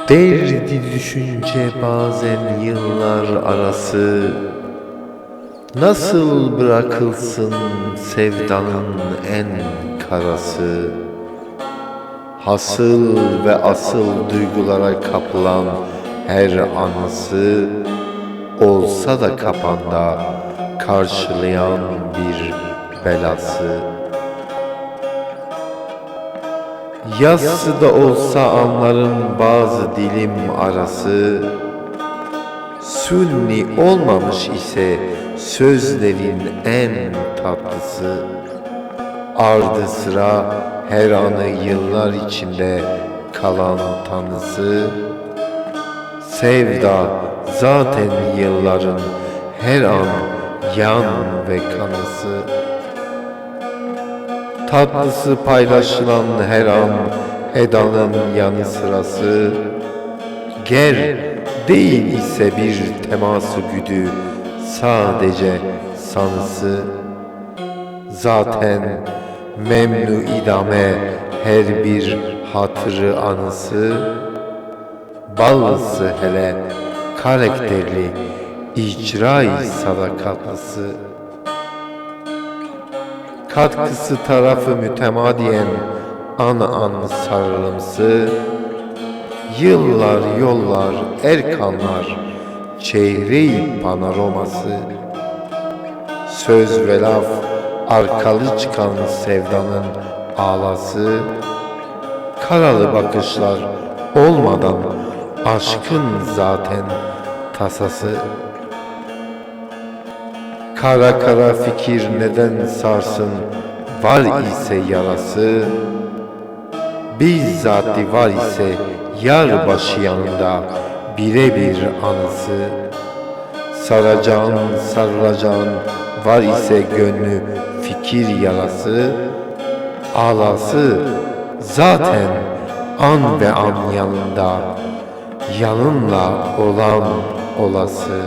Derdi düşünce bazen yıllar arası, nasıl bırakılsın sevdanın en karası. Hasıl ve asıl duygulara kapılan her anısı, olsa da kapanda karşılayan bir belası. Yassı da olsa anların bazı dilim arası, sünni olmamış ise sözlerin en tatlısı. Ardı sıra her anı yıllar içinde kalan tanısı. Sevda zaten yılların her an yan ve kanısı. Tatlısı paylaşılan her an edanın yanı sırası. Ger değil ise bir teması güdü, sadece sanısı. Zaten memnu idame her bir hatırı anısı. Ballısı hele karakterli, icra-i sadakatlısı. Katkısı tarafı mütemadiyen an sarılımsı. Yıllar yollar erkanlar çehre-i panoraması. Söz ve laf arkalı çıkan sevdanın ağlası. Karalı bakışlar olmadan aşkın zaten tasası. Kara kara fikir neden sarsın, var ise yarası. Bizzati var ise yar başı yanında birebir anısı. Saracağın sarılacağın var ise gönlü fikir yarası. Ağlası zaten an ve an yanında, yanınla olan olası.